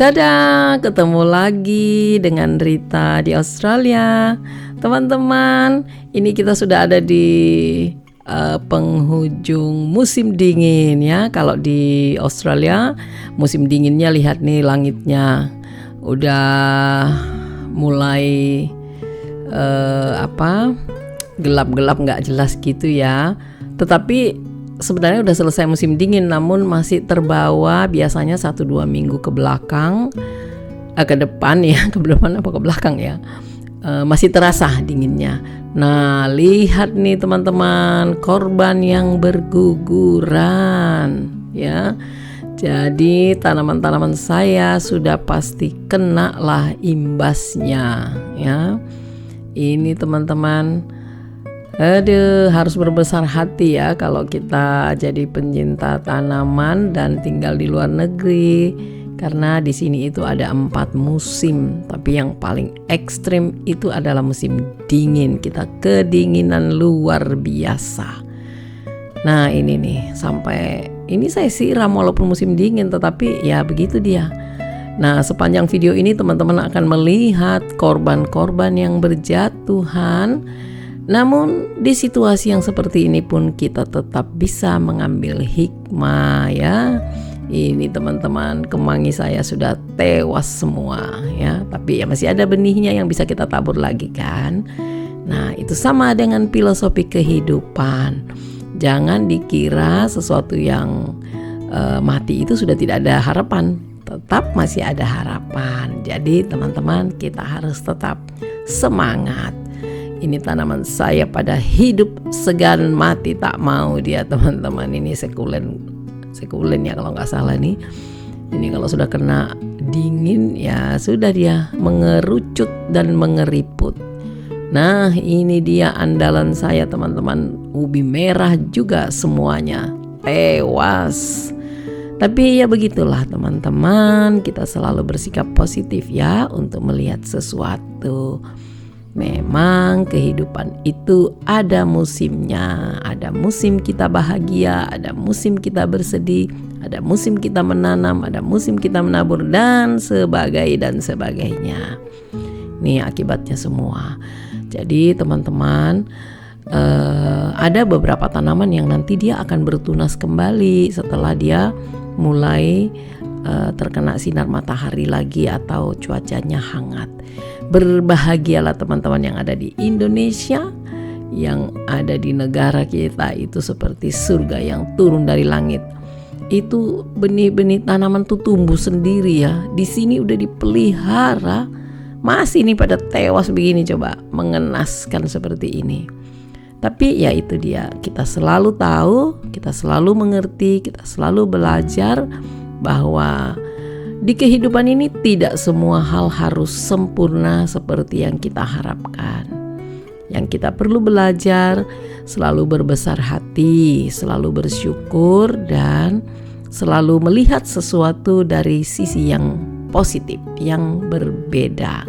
Tada, ketemu lagi dengan Rita di Australia. Teman-teman, ini kita sudah ada di penghujung musim dingin ya. Kalau di Australia musim dinginnya, lihat nih langitnya udah mulai gelap-gelap nggak jelas gitu ya. Tetapi sebenarnya udah selesai musim dingin, namun masih terbawa biasanya 1-2 minggu ke belakang, ke depan ya, ke depan apa ke belakang ya, masih terasa dinginnya. Nah, lihat nih teman-teman, korban yang berguguran ya. Jadi tanaman-tanaman saya sudah pasti kena lah imbasnya ya. Ini teman-teman, harus berbesar hati ya kalau kita jadi pencinta tanaman dan tinggal di luar negeri, karena di sini itu ada 4 musim, tapi yang paling ekstrim itu adalah musim dingin. Kita kedinginan luar biasa. Nah ini nih, sampai ini saya siram walaupun musim dingin, tetapi ya begitu dia. Nah, sepanjang video ini teman-teman akan melihat korban-korban yang berjatuhan. Namun di situasi yang seperti ini pun kita tetap bisa mengambil hikmah ya. Ini teman-teman, kemangi saya sudah tewas semua ya, tapi ya masih ada benihnya yang bisa kita tabur lagi kan. Nah, itu sama dengan filosofi kehidupan. Jangan dikira sesuatu yang mati itu sudah tidak ada harapan. Tetap masih ada harapan. Jadi teman-teman, kita harus tetap semangat. Ini tanaman saya pada hidup segan mati tak mau dia teman-teman. Ini sekulen ya kalau nggak salah nih. Ini kalau sudah kena dingin ya sudah dia mengerucut dan mengeriput. Nah ini dia andalan saya teman-teman, ubi merah juga semuanya tewas. Tapi ya begitulah teman-teman, kita selalu bersikap positif ya untuk melihat sesuatu. Memang kehidupan itu ada musimnya. Ada musim kita bahagia, ada musim kita bersedih, ada musim kita menanam, ada musim kita menabur dan sebagainya. Ini akibatnya semua. Jadi teman-teman, ada beberapa tanaman yang nanti dia akan bertunas kembali setelah dia mulai terkena sinar matahari lagi atau cuacanya hangat. Berbahagialah teman-teman yang ada di Indonesia, yang ada di negara kita itu seperti surga yang turun dari langit. Itu benih-benih tanaman tuh tumbuh sendiri ya. Di sini udah dipelihara, masih nih pada tewas begini, coba mengenaskan seperti ini. Tapi ya itu dia, kita selalu tahu, kita selalu mengerti, kita selalu belajar bahwa di kehidupan ini tidak semua hal harus sempurna seperti yang kita harapkan. Yang kita perlu belajar selalu berbesar hati, selalu bersyukur, dan selalu melihat sesuatu dari sisi yang positif, yang berbeda.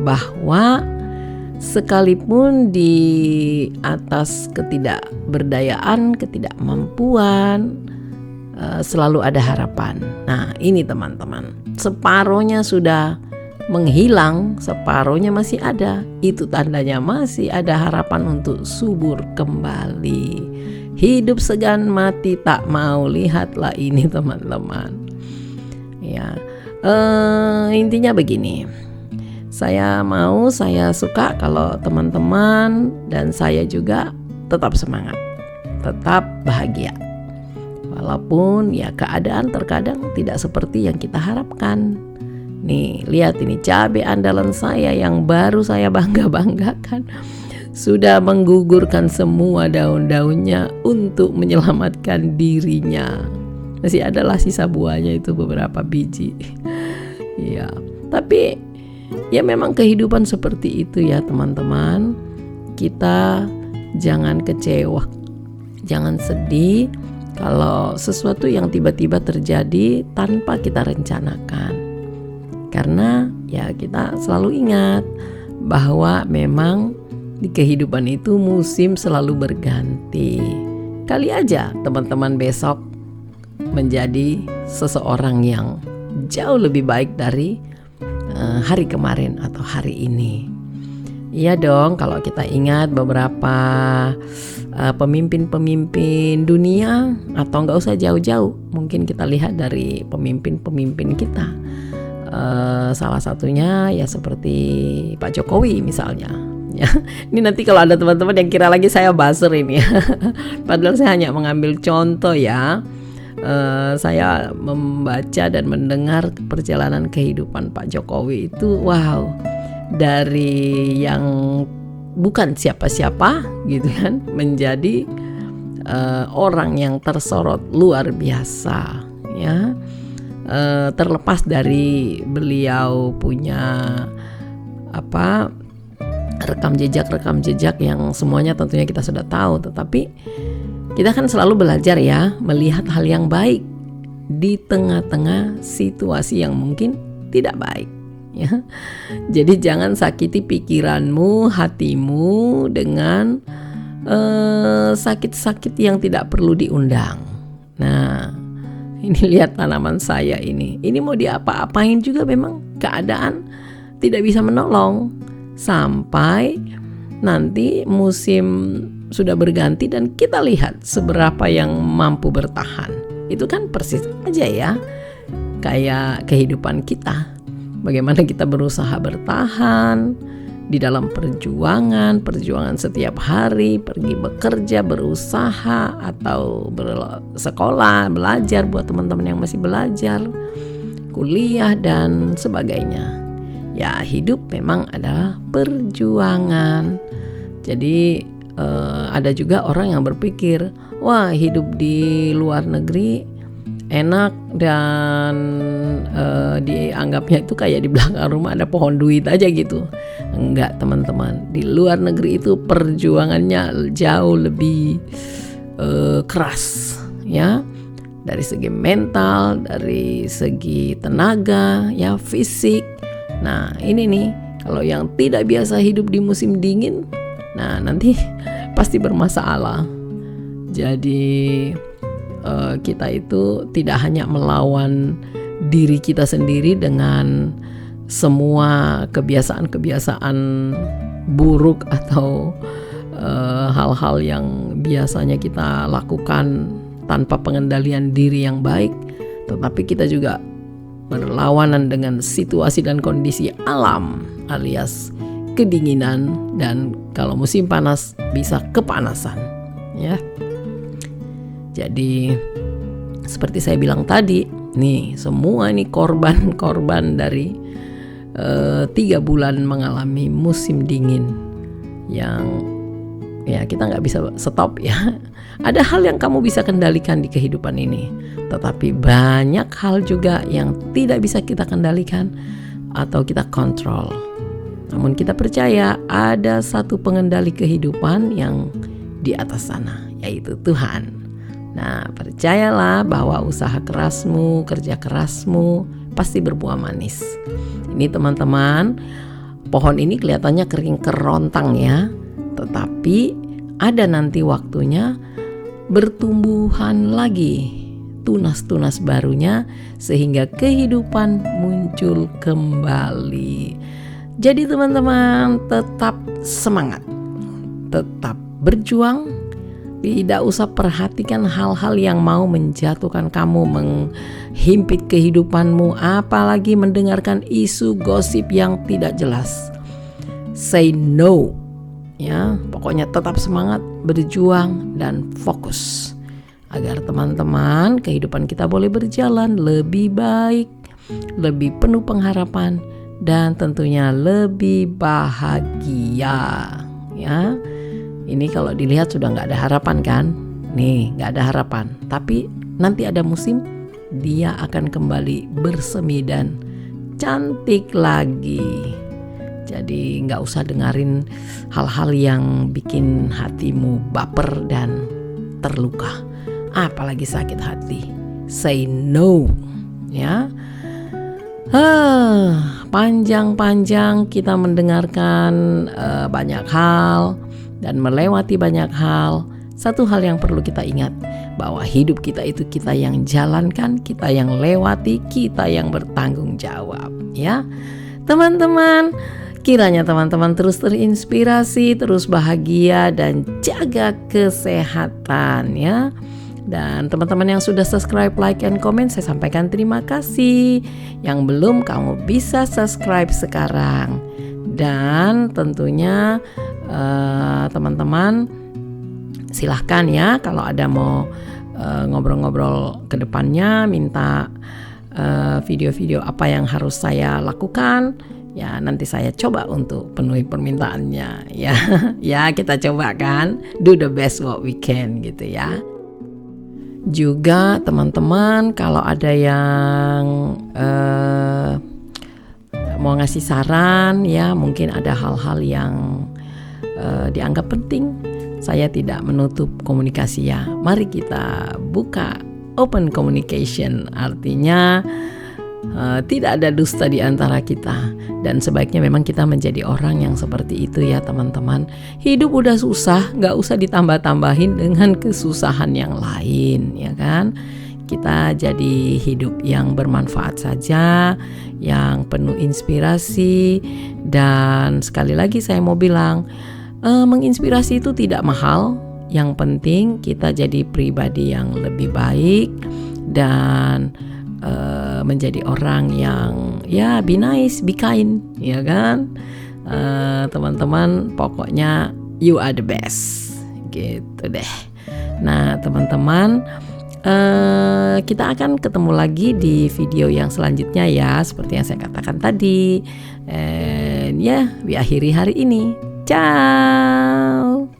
Bahwa sekalipun di atas ketidakberdayaan, ketidakmampuan, selalu ada harapan. Nah ini teman-teman, separohnya sudah menghilang, separohnya masih ada. Itu tandanya masih ada harapan untuk subur kembali. Hidup segan mati tak mau, lihatlah ini teman-teman. Ya, intinya begini. Saya suka kalau teman-teman dan saya juga tetap semangat, tetap bahagia. Walaupun ya keadaan terkadang tidak seperti yang kita harapkan. Nih lihat ini cabai andalan saya yang baru saya bangga-banggakan sudah menggugurkan semua daun-daunnya untuk menyelamatkan dirinya. Masih adalah sisa buahnya itu beberapa biji. Ya, tapi ya memang kehidupan seperti itu ya teman-teman. Kita jangan kecewa, jangan sedih kalau sesuatu yang tiba-tiba terjadi tanpa kita rencanakan. Karena ya kita selalu ingat bahwa memang di kehidupan itu musim selalu berganti. Kali aja teman-teman besok menjadi seseorang yang jauh lebih baik dari hari kemarin atau hari ini. Iya dong, kalau kita ingat beberapa pemimpin-pemimpin dunia, atau nggak usah jauh-jauh, mungkin kita lihat dari pemimpin-pemimpin kita. Salah satunya ya seperti Pak Jokowi misalnya. Ya, ini nanti kalau ada teman-teman yang kira lagi saya buzzer ini, padahal saya hanya mengambil contoh ya. Saya membaca dan mendengar perjalanan kehidupan Pak Jokowi itu, wow, dari yang bukan siapa-siapa gitu kan, menjadi orang yang tersorot luar biasa ya. Terlepas dari beliau punya rekam jejak yang semuanya tentunya kita sudah tahu, tetapi kita kan selalu belajar ya, melihat hal yang baik di tengah-tengah situasi yang mungkin tidak baik ya. Jadi jangan sakiti pikiranmu, hatimu dengan sakit-sakit yang tidak perlu diundang. Nah, ini lihat tanaman saya ini mau diapa-apain juga memang keadaan tidak bisa menolong. Sampai nanti musim sudah berganti dan kita lihat seberapa yang mampu bertahan. Itu kan persis aja ya kayak kehidupan kita. Bagaimana kita berusaha bertahan di dalam perjuangan setiap hari, pergi bekerja, berusaha, atau bersekolah, belajar buat teman-teman yang masih belajar, kuliah dan sebagainya. Ya, hidup memang adalah perjuangan. Jadi ada juga orang yang berpikir, wah, hidup di luar negeri enak dan dianggapnya itu kayak di belakang rumah ada pohon duit aja gitu. Enggak, teman-teman, di luar negeri itu perjuangannya jauh lebih keras ya, dari segi mental, dari segi tenaga ya, fisik. Nah, ini nih, kalau yang tidak biasa hidup di musim dingin, nah nanti pasti bermasalah. Jadi kita itu tidak hanya melawan diri kita sendiri dengan semua kebiasaan-kebiasaan buruk atau hal-hal yang biasanya kita lakukan tanpa pengendalian diri yang baik, tetapi kita juga berlawanan dengan situasi dan kondisi alam alias kedinginan, dan kalau musim panas bisa kepanasan ya. Jadi seperti saya bilang tadi nih, semua ini korban dari 3 bulan mengalami musim dingin yang ya kita nggak bisa stop ya. Ada hal yang kamu bisa kendalikan di kehidupan ini, tetapi banyak hal juga yang tidak bisa kita kendalikan atau kita kontrol. Namun kita percaya ada satu pengendali kehidupan yang di atas sana, yaitu Tuhan. Nah, percayalah bahwa usaha kerasmu, kerja kerasmu pasti berbuah manis. Ini teman-teman, pohon ini kelihatannya kering kerontang ya, tetapi ada nanti waktunya bertumbuhan lagi, tunas-tunas barunya, sehingga kehidupan muncul kembali. Jadi teman-teman, tetap semangat, tetap berjuang, tidak usah perhatikan hal-hal yang mau menjatuhkan kamu, menghimpit kehidupanmu, apalagi mendengarkan isu gosip yang tidak jelas. Say no. Ya, pokoknya tetap semangat, berjuang dan fokus agar teman-teman kehidupan kita boleh berjalan lebih baik, lebih penuh pengharapan dan tentunya lebih bahagia. Ya, ini kalau dilihat sudah nggak ada harapan kan? Nih, nggak ada harapan. Tapi nanti ada musim, dia akan kembali bersemi dan cantik lagi. Jadi nggak usah dengerin hal-hal yang bikin hatimu baper dan terluka, apalagi sakit hati. Say no, ya. Panjang-panjang kita mendengarkan banyak hal dan melewati banyak hal, satu hal yang perlu kita ingat, bahwa hidup kita itu kita yang jalankan, kita yang lewati, kita yang bertanggung jawab, ya. Teman-teman, kiranya teman-teman terus terinspirasi, terus bahagia dan jaga kesehatan, ya. Dan teman-teman yang sudah subscribe, like, and comment, saya sampaikan terima kasih. Yang belum, kamu bisa subscribe sekarang. Dan tentunya teman-teman silahkan ya, kalau ada mau ngobrol-ngobrol ke depannya, minta video-video apa yang harus saya lakukan, ya nanti saya coba untuk penuhi permintaannya, ya. Ya, kita coba kan, do the best what we can gitu ya. Juga teman-teman, kalau ada yang mau ngasih saran, ya mungkin ada hal-hal yang dianggap penting, saya tidak menutup komunikasi ya. Mari kita buka open communication, artinya tidak ada dusta di antara kita. Dan sebaiknya memang kita menjadi orang yang seperti itu ya teman-teman. Hidup udah susah, gak usah ditambah-tambahin dengan kesusahan yang lain, ya kan. Kita jadi hidup yang bermanfaat saja, yang penuh inspirasi. Dan sekali lagi saya mau bilang, menginspirasi itu tidak mahal. Yang penting kita jadi pribadi yang lebih baik dan menjadi orang yang ya be nice, be kind, ya kan. Teman-teman, pokoknya you are the best gitu deh. Nah teman-teman, kita akan ketemu lagi di video yang selanjutnya ya, seperti yang saya katakan tadi. Ya, we akhiri hari ini. Ciao.